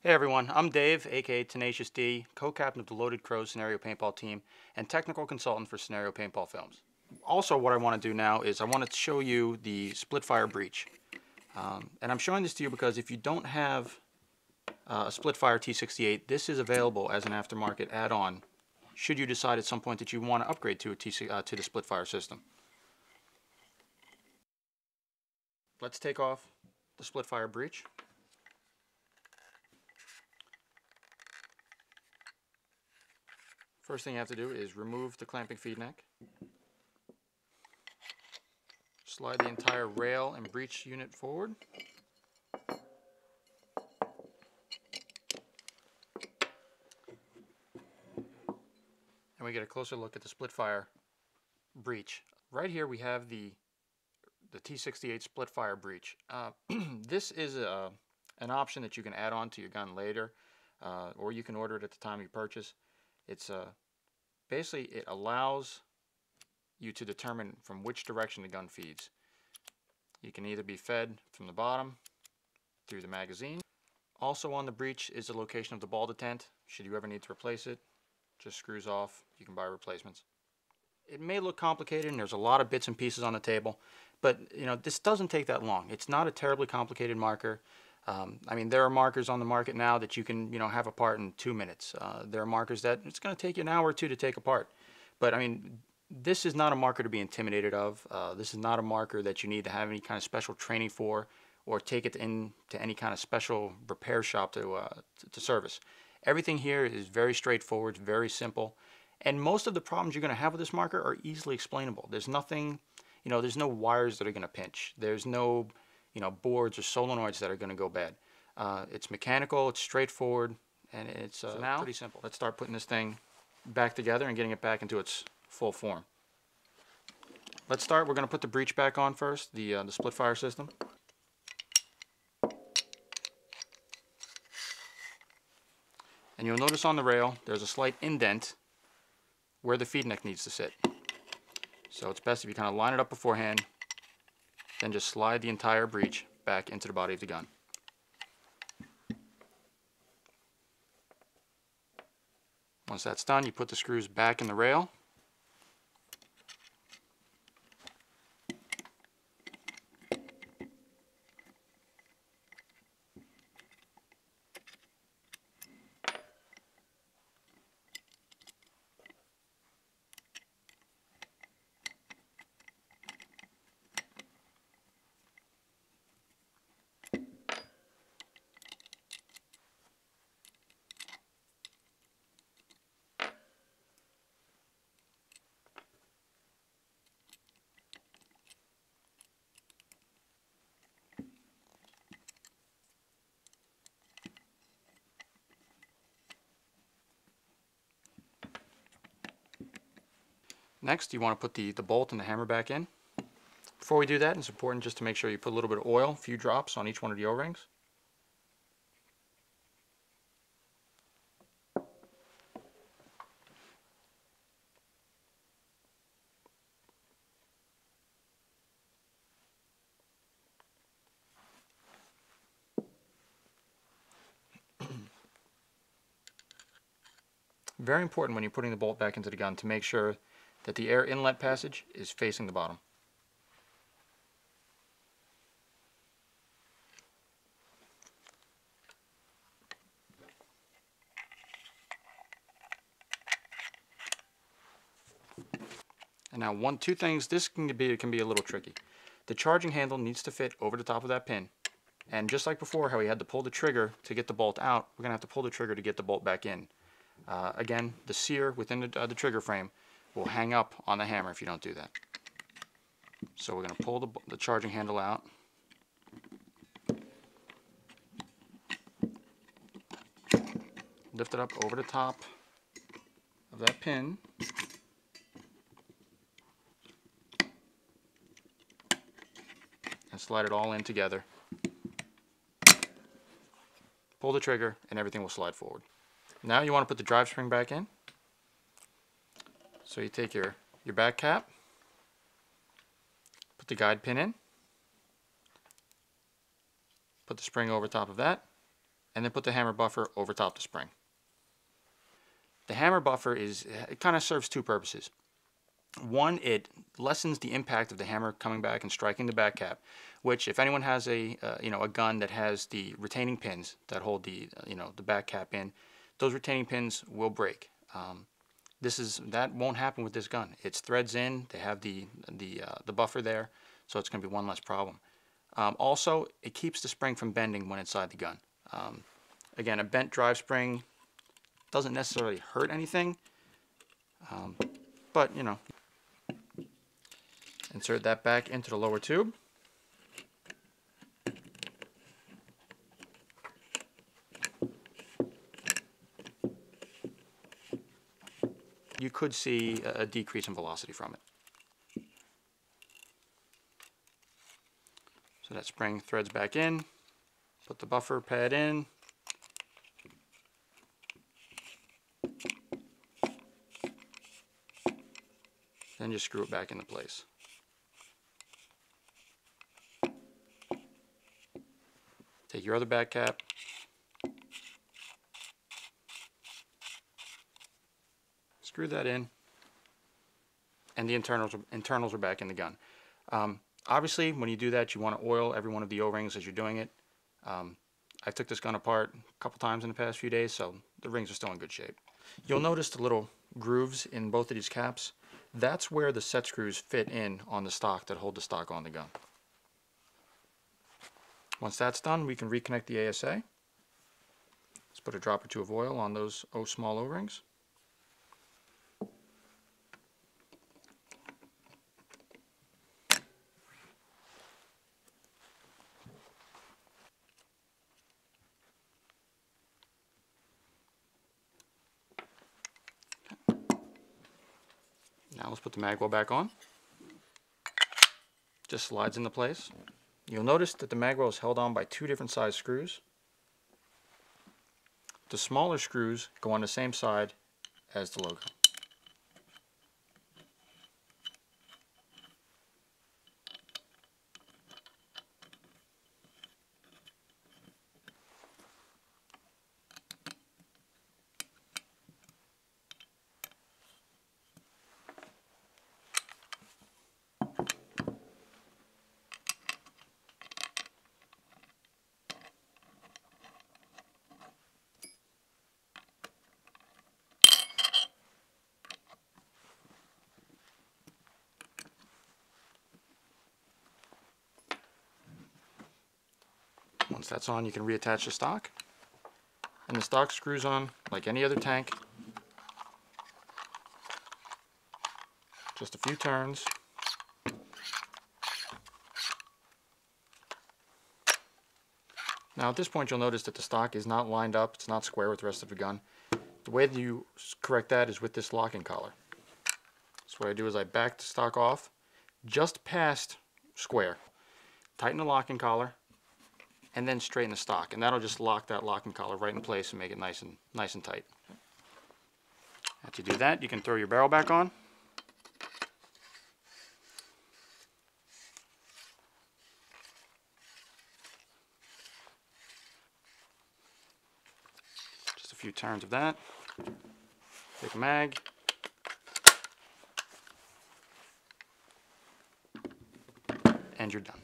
Hey everyone, I'm Dave, aka Tenacious D, co-captain of the Loaded Crows Scenario Paintball team and technical consultant for Scenario Paintball Films. Also, what I want to do now is I want to show you the Splitfire breech. And I'm showing this to you because if you don't have a Splitfire T68, this is available as an aftermarket add-on should you decide at some point that you want to upgrade to to the Splitfire system. Let's take off the Splitfire breech. First thing you have to do is remove the clamping feed neck. Slide the entire rail and breech unit forward. And we get a closer look at the Splitfire breech. Right here we have the T68 Splitfire breech. This is an option that you can add on to your gun later, or you can order it at the time you purchase. It's basically it allows you to determine from which direction the gun feeds. You can either be fed from the bottom through the magazine. Also on the breech is the location of the ball detent. Should you ever need to replace it, just screws off. You can buy replacements. It may look complicated and there's a lot of bits and pieces on the table, but this doesn't take that long. It's not a terribly complicated marker. I mean, there are markers on the market now that you can have apart in 2 minutes. There are markers that it's going to take you an hour or two to take apart. But I mean, this is not a marker to be intimidated of. This is not a marker that you need to have any kind of special training for or take it into any kind of special repair shop to service. Everything here is very straightforward, very simple. And most of the problems you're going to have with this marker are easily explainable. There's nothing, there's no wires that are going to pinch. There's no, boards or solenoids that are going to go bad. It's mechanical, it's straightforward, and it's now pretty simple. Let's start putting this thing back together and getting it back into its full form. Let's start, we're going to put the breech back on first, the Splitfire system. And you'll notice on the rail, there's a slight indent where the feed neck needs to sit. So it's best if you kind of line it up beforehand, then just slide the entire breech back into the body of the gun. Once that's done, you put the screws back in the rail. Next, you want to put the bolt and the hammer back in. Before we do that, it's important just to make sure you put a little bit of oil, a few drops on each one of the O-rings. Very important when you're putting the bolt back into the gun to make sure that the air inlet passage is facing the bottom. And now two things, this can be a little tricky. The charging handle needs to fit over the top of that pin. And just like before, how we had to pull the trigger to get the bolt out, we're going to have to pull the trigger to get the bolt back in. Again, the sear within the trigger frame will hang up on the hammer if you don't do that. So we're going to pull the charging handle out. Lift it up over the top of that pin. And slide it all in together. Pull the trigger and everything will slide forward. Now you want to put the drive spring back in. So you take your back cap, put the guide pin in, put the spring over top of that, and then put the hammer buffer over top the spring. The hammer buffer it kind of serves two purposes. One, it lessens the impact of the hammer coming back and striking the back cap, which if anyone has a gun that has the retaining pins that hold the back cap in, those retaining pins will break. That won't happen with this gun. It's threads in. They have the buffer there, so it's going to be one less problem. Also, it keeps the spring from bending when inside the gun. Again, a bent drive spring doesn't necessarily hurt anything, but insert that back into the lower tube. You could see a decrease in velocity from it. So that spring threads back in, put the buffer pad in, then just screw it back into place. Take your other back cap, screw that in, and the internals are back in the gun. Obviously, when you do that, you want to oil every one of the O-rings as you're doing it. I took this gun apart a couple times in the past few days, so the rings are still in good shape. You'll notice the little grooves in both of these caps. That's where the set screws fit in on the stock that hold the stock on the gun. Once that's done, we can reconnect the ASA. Let's put a drop or two of oil on those small O-rings. Now let's put the mag well back on. Just slides into place. You'll notice that the mag well is held on by two different size screws. The smaller screws go on the same side as the logo. Once that's on, you can reattach the stock. And the stock screws on like any other tank. Just a few turns. Now at this point you'll notice that the stock is not lined up, it's not square with the rest of the gun. The way that you correct that is with this locking collar. So what I do is I back the stock off just past square, tighten the locking collar, and then straighten the stock, and that'll just lock that locking collar right in place and make it nice and tight. After you do that, you can throw your barrel back on. Just a few turns of that. Take a mag. And you're done.